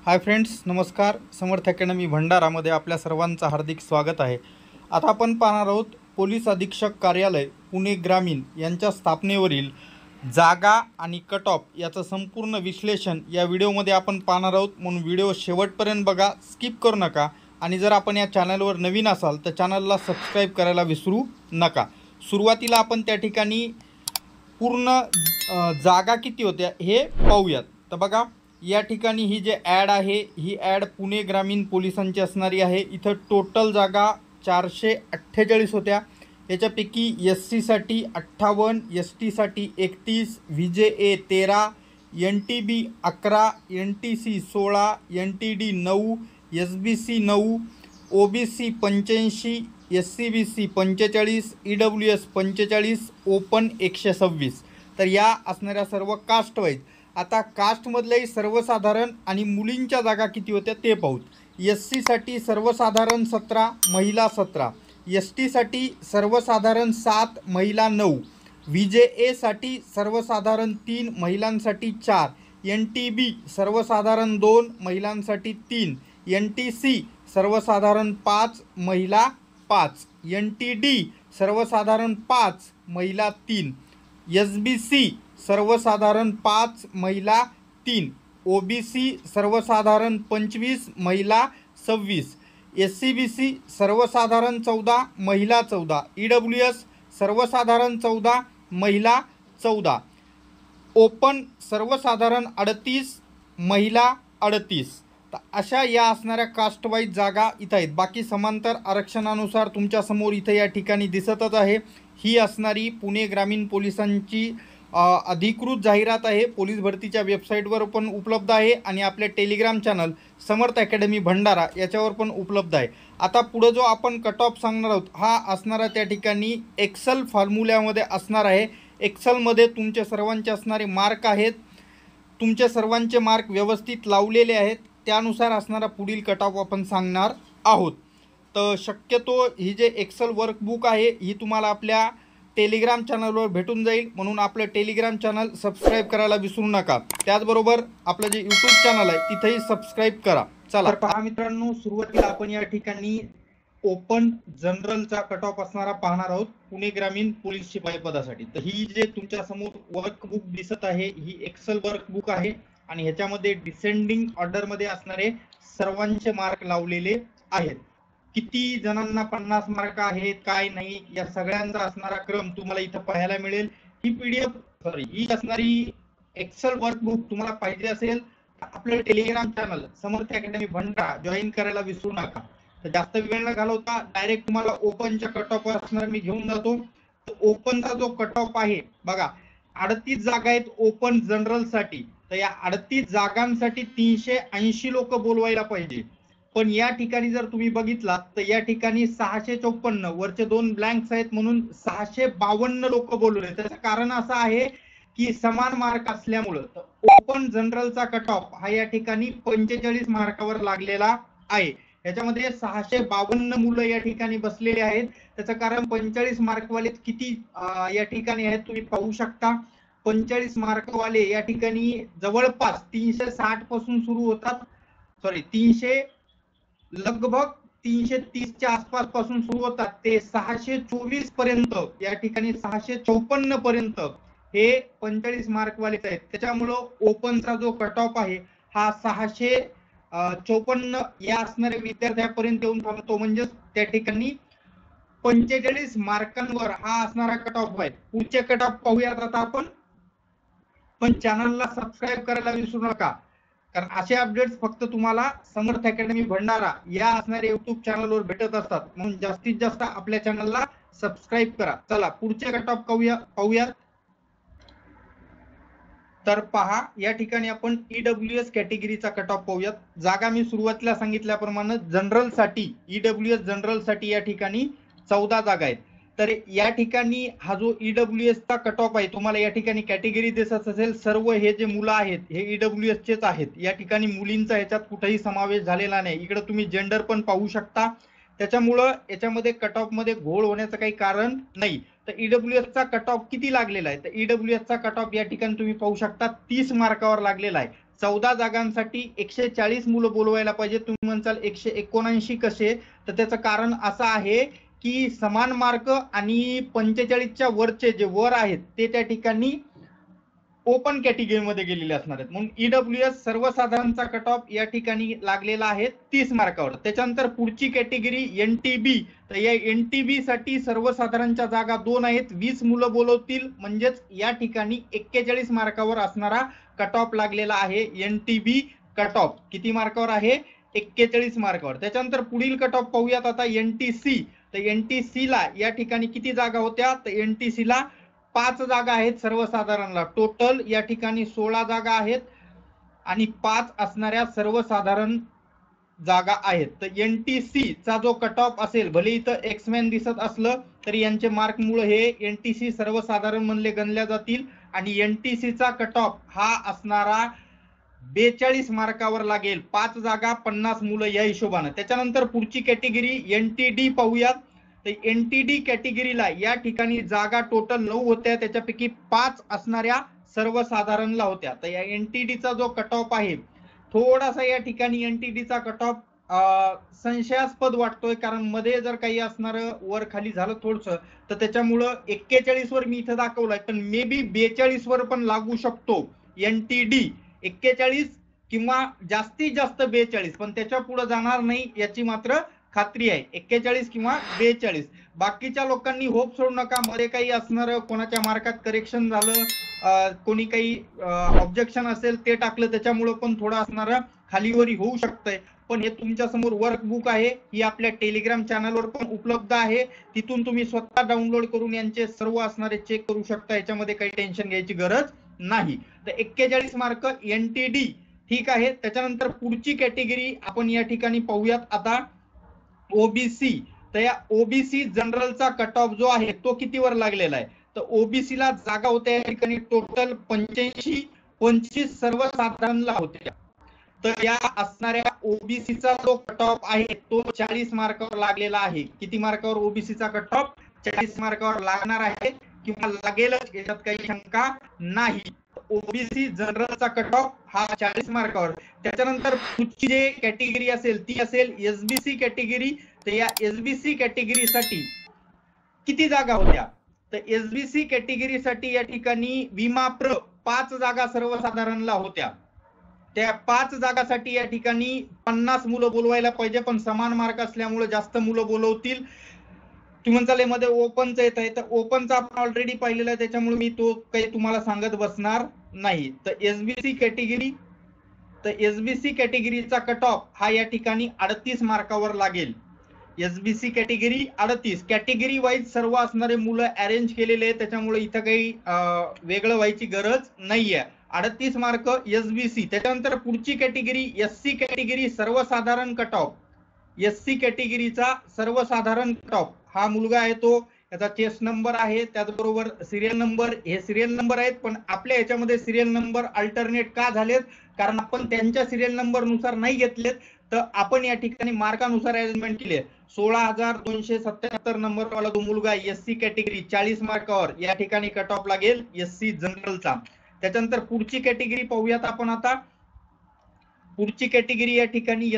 Hi friends, नमस्कार. समर्थ academy भंडारामध्ये आपल्या सर्वांचं हार्दिक स्वागत आहे. आता आपण पाहणार आहोत पोलीस अधीक्षक कार्यालय पुणे ग्रामीण यांच्या स्थापनेवरील जागा आणि कट ऑफ याचं संपूर्ण विश्लेषण या व्हिडिओमध्ये आपण पाहणार आहोत. म्हणून व्हिडिओ शेवटपर्यंत बघा, स्किप करू नका. आणि जर आपण या चॅनलवर नवीन असाल तर चॅनलला सबस्क्राईब करायला विसरू नका. सुरुवातीला आपण त्या ठिकाणी पूर्ण जागा किती होत्या हे पाहूयात. तर बघा, या ठिकाणी ही जे ॲड आहे ही ॲड पुणे ग्रामीण पोलिसांची असणारी आहे. इथं टोटल जागा 448 होत्या. याच्यापैकी एस सीसाठी 58, एस टीसाठी 31, V J A 13, N T B 11, N T C 16, N T D 9, S B C 9, O B C 85, S C B C 45, E W S 45, open 126. तर या असणाऱ्या सर्व कास्ट वाईज. आता कास्टमधल्याही सर्वसाधारण आणि मुलींच्या जागा किती होत्या ते पाहूत. एस सीसाठी सर्वसाधारण 17, महिला 17, एस टीसाठी सर्वसाधारण 7, महिला 9, व्ही जे एसाठी सर्वसाधारण 3, महिलांसाठी 4, एन टी बी सर्वसाधारण 2, महिलांसाठी 3, एन टी सी सर्वसाधारण 5, महिला 5, एन टी डी सर्वसाधारण 5, महिला 3, एस बी सी सर्वसाधारण 5, महिला 3, ओ बी सी सर्वसाधारण 25, महिला 26, एस सी बी सी सर्वसाधारण 14, महिला 14, ई डब्ल्यू एस सर्वसाधारण 14, महिला 14, ओपन सर्वसाधारण 38, महिला 38. तर अशा या असणाऱ्या कास्टवाईज जागा इथं आहेत. बाकी समांतर आरक्षणानुसार तुमच्यासमोर इथं या ठिकाणी दिसतच आहे. ही असणारी पुणे ग्रामीण पोलिसांची अधिकृत जाहिरात आहे. पोलीस भरतीच्या वेबसाईटवर पण उपलब्ध आहे आणि आपल्या टेलिग्राम चॅनल समर्थ अकॅडमी भंडारा याच्यावर पण उपलब्ध आहे. आता पुढं जो आपण कट ऑफ सांगणार आहोत हा असणारा त्या ठिकाणी एक्सेल फॉर्म्युल्यामध्ये असणार आहे. एक्सेलमध्ये तुमचे सर्वांचे असणारे मार्क आहेत. तुमचे सर्वांचे मार्क व्यवस्थित लावलेले आहेत. त्यानुसार असणारा पुढील कट ऑफ आपण सांगणार आहोत. तर शक्यतो ही जे एक्सेल वर्कबुक आहे ही तुम्हाला आपल्या टेलिग्राम चॅनलवर भेटून जाईल. म्हणून आपलं टेलिग्राम चॅनल सबस्क्राईब करायला विसरू नका. त्याचबरोबर आपलं जे यूट्यूब चॅनल आहे तिथेही सबस्क्राईब करा. चला, पहा मित्रांनो, सुरुवातीला आपण या ठिकाणी ओपन जनरलचा कट ऑफ असणारा पाहणार आहोत पुणे ग्रामीण पोलीस शिपाई पदासाठी. तर ही जे तुमच्या समोर वर्कबुक दिसत आहे ही एक्सेल वर्कबुक आहे आणि ह्याच्यामध्ये डिसेंडिंग ऑर्डर मध्ये असणारे सर्वांचे मार्क लावलेले आहेत. किती जणांना 50 मार्क आहेत काय नाही या सगळ्यांचा असणारा क्रम तुम्हाला इथं पाहायला मिळेल. ही पीडीएफ ही असणारी एक्सेल वर्कबुक तुम्हाला पाहिजे असेल तर आपलं टेलिग्राम चॅनल समर्थ अकॅडमी भंडारा जॉईन करायला विसरू नका. तर जास्त वेळ न घालवता डायरेक्ट तुम्हाला ओपनच्या कट ऑफ असणार मी घेऊन जातो. तर ओपनचा जो कट ऑफ आहे बघा, 38 जागा आहेत ओपन जनरल साठी. तर या 38 जागांसाठी 380 लोक बोलवायला पाहिजे. पण या ठिकाणी जर तुम्ही बघितलात तर या ठिकाणी 654 वरचे 2 ब्लँक्स आहेत म्हणून 652 लोक बोलवले. त्याचं कारण असं आहे की समान मार्क असल्यामुळं ओपन जनरलचा कट ऑफ हा या ठिकाणी 45 मार्कावर लागलेला आहे. याच्यामध्ये 652 मुलं या ठिकाणी बसलेले आहेत. त्याचं कारण 45 मार्कवाले किती या ठिकाणी आहेत तुम्ही पाहू शकता. 45 मार्कवाले या ठिकाणी जवळपास 360 पासून सुरू होतात. सॉरी, लगभग 330च्या आसपास पासून सुरू होतात ते 624 पर्यंत या ठिकाणी 654 पर्यंत हे 45 मार्कवालेच आहेत. त्याच्यामुळं ओपनचा जो कट ऑफ आहे हा 654 या असणाऱ्या विद्यार्थ्यापर्यंत येऊन थांबतो. म्हणजे त्या ठिकाणी 45 मार्कांवर हा असणारा कट ऑफ आहे. पुढचे कट ऑफ पाहूयात आता आपण. पण चॅनलला सबस्क्राईब करायला विसरू नका, कारण असे अपडेट्स फक्त तुम्हाला समर्थ अकॅडमी भंडारा या असणाऱ्या युट्यूब चॅनलवर भेटत असतात. म्हणून जास्तीत जास्त आपल्या चॅनलला सबस्क्राईब करा. चला पुढचे कट ऑफ पाहूयात. तर पहा, या ठिकाणी आपण ईडब्ल्यूएस कॅटेगरीचा कट ऑफ पाहूयात. जागा मी सुरुवातीला सांगितल्याप्रमाणे जनरल साठी ईडब्ल्यूएस जनरल साठी या ठिकाणी 14 जागा आहेत. तर या ठिकाणी हा जो ईडब्ल्यूएस चा कट ऑफ आहे तुम्हाला या ठिकाणी कॅटेगरी दिसत असेल. सर्व हे जे मुलं आहेत हे ईडब्ल्यूएस चेच आहेत. या ठिकाणी मुलींचा ह्याच्यात कुठेही समावेश झालेला नाही. इकडे तुम्ही जेंडर पण पाहू शकता. त्याच्यामुळं याच्यामध्ये कट ऑफ मध्ये घोळ होण्याचं काही कारण नाही. तर ईडब्ल्यूएस चा कट ऑफ किती लागलेला आहे तर ईडब्ल्यूएस चा कट ऑफ या ठिकाणी तुम्ही पाहू शकता 30 मार्कावर लागलेला आहे. 14 जागांसाठी 140 मुलं बोलवायला पाहिजे. तुम्ही म्हणसाल 179 कसे, तर त्याचं कारण असं आहे की समान मार्क आणि 45च्या वरचे जे वर आहेत ते त्या ठिकाणी ओपन कॅटेगरीमध्ये गेलेले असणार आहेत. म्हणून ईडब्ल्यूएस सर्वसाधारणचा कट ऑफ या ठिकाणी लागलेला आहे 30 मार्कावर. त्याच्यानंतर पुढची कॅटेगरी एनटीबी, तर या एनटीबी साठी सर्वसाधारणच्या जागा 2 आहेत, 20 मुलं बोलवतील, म्हणजेच या ठिकाणी 41 मार्कावर असणारा कट ऑफ लागलेला आहे. एनटीबी कट ऑफ किती मार्कावर आहे? 41 मार्कावर. त्याच्यानंतर पुढील कट ऑफ पाहूयात आता एनटीसी. तर एनटीसी ला या ठिकाणी किती जागा होत्या? तर एनटीसी ला 5 जागा आहेत सर्वसाधारणला. टोटल या ठिकाणी 16 जागा आहेत आणि 5 असणाऱ्या सर्वसाधारण जागा आहेत. तर एनटीसी चा जो कट ऑफ असेल, भले इथं एक्समॅन दिसत असलं तरी यांचे मार्क मुळे हे एनटीसी सर्वसाधारण म्हणले गणल्या जातील आणि एनटीसी चा कट ऑफ हा असणारा 42 मार्कावर लागेल. 5 जागा 50 मुलं या हिशोबाने. त्याच्यानंतर पुढची कॅटेगरी एनटीडी पाहूयात. तर एनटीडी कॅटेगरीला या ठिकाणी जागा टोटल 9 होत्या, त्याच्यापैकी 5 असणाऱ्या सर्वसाधारणला होत्या. तर या एनटीडीचा जो कट ऑफ आहे, थोडासा या ठिकाणी एनटीडीचा कट ऑफ संशयास्पद वाटतोय, कारण मध्ये जर काही असणार वर खाली झालं थोडस, तर त्याच्यामुळं 41 वर मी इथं दाखवलंय, पण मे बी 42 वर पण लागू शकतो. एनटीडी 41 किंवा जास्तीत जास्त 42, पण त्याच्या पुढे जाणार नाही याची मात्र खात्री आहे. 41 किंवा 42. बाकीच्या लोकांनी होप सोडू नका. मध्ये काही असणार, कोणाच्या मार्कात करेक्शन झालं, कोणी काही ऑब्जेक्शन असेल ते टाकलं, त्याच्यामुळे पण थोडं असणार खालीवरी होऊ शकतंय. पण हे तुमच्या समोर वर्कबुक आहे, ही आपल्या टेलिग्राम चॅनलवर पण उपलब्ध आहे. तिथून तुम्ही स्वतः डाउनलोड करून यांचे सर्व असणारे चेक करू शकता. याच्यामध्ये काही टेन्शन घ्यायची गरज नाही. तर 41 मार्क एनटीडी ठीक आहे. त्याच्यानंतर पुढची कॅटेगरी आपण या ठिकाणी पाहूयात आता ओबीसी. तर या ओबीसी जनरलचा कट ऑफ जो आहे तो कितीवर लागलेला आहे? तर ओबीसी ला जागा होत्या या ठिकाणी टोटल 85, 25 सर्वसाधारणला होत्या. तर या असणाऱ्या ओबीसीचा जो कट ऑफ आहे तो 40 मार्कावर लागलेला आहे. किती मार्कावर ओबीसीचा कट ऑफ? 40 मार्कावर लागणार आहे किंवा लागेलच, याच्यात काही शंका नाही. ओबीसी जनरलचा कट ऑफ हा 40 मार्कावर. त्याच्यानंतर पुढची जे कॅटेगरी असेल ती असेल एसबीसी कॅटेगरी. तर या एसबीसी कॅटेगरीसाठी किती जागा होत्या? तर एसबीसी कॅटेगरीसाठी या ठिकाणी विमाप्र 5 जागा सर्वसाधारणला होत्या. त्या 5 जागासाठी या ठिकाणी 50 मुलं बोलवायला पाहिजे, पण समान मार्क असल्यामुळे जास्त मुलं बोलवतील. तुम्ही म्हणताल मध्ये ओपनचं येत आहे, तर ओपनचा आपण ऑलरेडी पाहिलेला आहे, त्याच्यामुळे मी तो काही तुम्हाला सांगत बसणार नाही. तर एसबीसी कॅटेगरी, तर एसबीसी कॅटेगरीचा कट ऑफ हा या ठिकाणी 38 मार्कावर लागेल. SBC category 38. कॅटेगरी वाईज सर्व असणारे मुलं अरेंज केलेले आहेत, त्याच्यामुळे इथं काही वेगळं व्हायची गरज नाहीये. 38 मार्क एसबीसी. त्याच्यानंतर पुढची कॅटेगरी एससी कॅटेगरी सर्वसाधारण कट ऑफ. एससी कॅटेगरीचा सर्वसाधारण कट ऑफ हा मुलगा आहे तो, त्याचा चेस्ट नंबर आहे, त्याचबरोबर सिरियल नंबर, हे सिरियल नंबर आहेत, पण आपल्या याच्यामध्ये सिरियल नंबर अल्टरनेट का झालेत? कारण आपण त्यांच्या सिरियल नंबर नुसार नाही घेतलेत, तर आपण या ठिकाणी मार्कानुसार अरेंजमेंट केली आहे. 16,277 नंबर वाला तो मुलगा एससी कॅटेगरी 40 मार्कावर या ठिकाणी कट ऑफ लागेल एससी जनरलचा. त्याच्यानंतर पुढची कॅटेगरी पाहूयात आपण आता. पुढची कॅटेगरी या ठिकाणी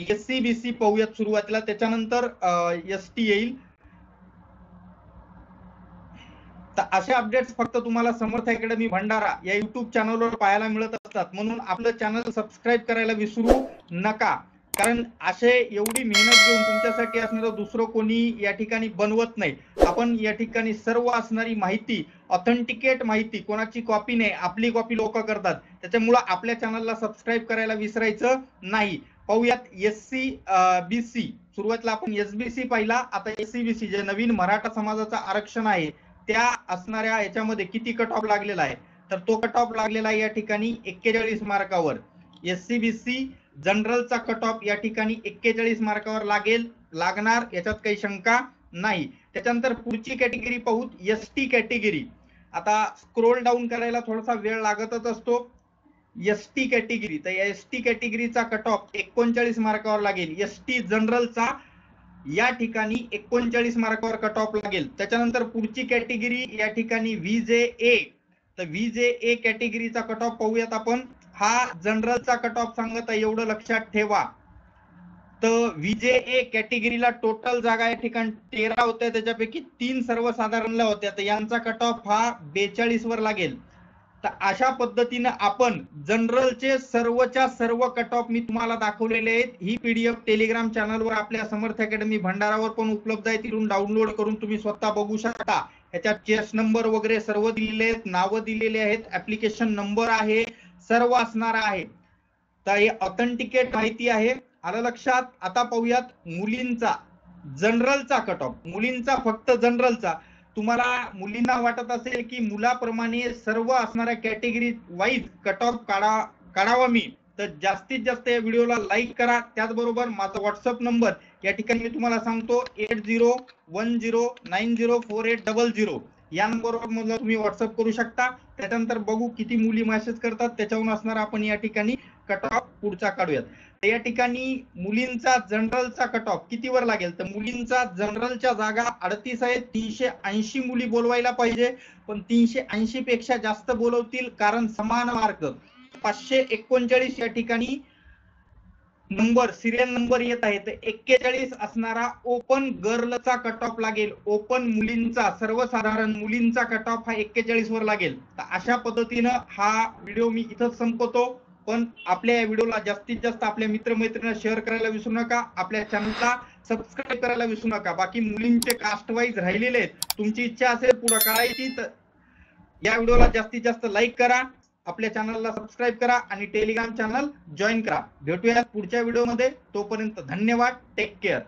एससीबीसी पाहूयात सुरुवातीला, त्याच्यानंतर एसटी येईल. तर असे अपडेट्स फक्त तुम्हाला समर्थ अकॅडमी भंडारा या युट्यूब चॅनलवर पाहायला मिळत असतात, म्हणून आपलं चॅनल सबस्क्राईब करायला विसरू नका. कारण असे एवढी मेहनत घेऊन तुमच्यासाठी असणारं दुसरं कोणी या ठिकाणी बनवत नाही. आपण या ठिकाणी सर्व असणारी माहिती, ऑथेंटिकेट माहिती, कोणाची कॉपी नाही, आपली कॉपी लोक करतात, त्याच्यामुळे आपल्या चॅनलला सबस्क्राईब करायला विसरायचं नाही. पाहूयात एससी बीसी. सुरुवातीला आपण एसबीसी पाहिला, आता एससीबीसी जे नवीन मराठा समाजाचं आरक्षण आहे त्या असणाऱ्या याच्यामध्ये किती कट ऑफ लागलेला आहे? तर तो कट ऑफ लागलेला आहे या ठिकाणी 41 मार्कावर. एससीबीसी जनरलचा कट ऑफ या ठिकाणी 41 मार्कावर लागणार, याच्यात काही शंका नाही. त्याच्यानंतर पुढची कॅटेगरी पाहू, एसटी कॅटेगरी. आता स्क्रोल डाऊन करायला थोडासा वेळ लागतच असतो. एसटी कॅटेगरी, तर एसटी कॅटेगरीचा कट ऑफ 39 मार्कावर लागेल. एसटी जनरलचा या ठिकाणी 39 मार्कावर कट ऑफ लागेल. त्याच्यानंतर पुढची कॅटेगरी या ठिकाणी व्हीजे ए. तर VJA कॅटेगरीचा कट ऑफ पाहूयात आपण. हा जनरलचा कट ऑफ सांगत आहे, एवढं लक्षात ठेवा. तर VJA कॅटेगरीला टोटल जागा या ठिकाणी 13 होत्या, त्याच्यापैकी 3 सर्वसाधारणला होत्या. तर यांचा कट ऑफ हा 42 वर लागेल. तर अशा पद्धतीने आपण जनरलचे सर्वच्या सर्व कट ऑफ मी तुम्हाला दाखवलेले आहेत. ही PDF टेलिग्राम चॅनलवर आपल्या समर्थ अकॅडमी भंडारावर पण उपलब्ध आहे, तिथून डाउनलोड करून तुम्ही स्वतः बघू शकता. ह्याच्यात चेस नंबर वगैरे सर्व दिलेले आहेत, नावं दिलेले आहेत, ऍप्लिकेशन नंबर आहे, सर्व असणार आहे. तर हे ऑथेंटिकेट माहिती आहे. आलं लक्षात. आता पाहूयात मुलींचा जनरलचा कट ऑफ. मुलींचा फक्त जनरलचा. तुम्हाला मुलींना वाटत असेल की मुलाप्रमाणे सर्व असणाऱ्या कॅटेगरी वाईज कट ऑफ काढावा मी, तर जास्तीत जास्त या व्हिडिओला लाईक करा. त्याचबरोबर माझा व्हॉट्सअप नंबर या ठिकाणी मी तुम्हाला सांगतो 8010904800 या नंबरवर मला तुम्ही व्हॉट्सअप करू शकता. त्याच्यानंतर बघू किती मुली मेसेज करतात, त्याच्यावरून असणार आपण या ठिकाणी कट ऑफ पुढचा काढूयात. या ठिकाणी मुलींचा जनरलचा कट ऑफ कितीवर लागेल, तर मुलींचा जनरलच्या जागा 38 आहेत. 380 मुली बोलवायला पाहिजे, पण 380 पेक्षा जास्त बोलवतील, कारण समान मार्क 539 या ठिकाणी नंबर सिरियल नंबर येत आहे. तर 41 असणारा ओपन गर्लचा कट ऑफ लागेल. ओपन मुलींचा सर्वसाधारण मुलींचा कट ऑफ हा 41 वर लागेल. तर अशा पद्धतीनं हा व्हिडिओ मी इथंच संपवतो. पण आपल्या या व्हिडिओला जास्तीत जास्त आपल्या मित्रमैत्रिणींना शेअर करायला विसरू नका. आपल्या चॅनलला सबस्क्राईब करायला विसरू नका. बाकी मुलींचे कास्ट वाईज राहिलेले आहेत, तुमची इच्छा असेल पुढे करायची तर या व्हिडिओला जास्तीत जास्त लाईक करा, आपल्या चॅनलला सबस्क्राईब करा आणि टेलिग्राम चॅनल जॉईन करा. भेटूया पुढच्या व्हिडिओमध्ये. तोपर्यंत धन्यवाद. Take care.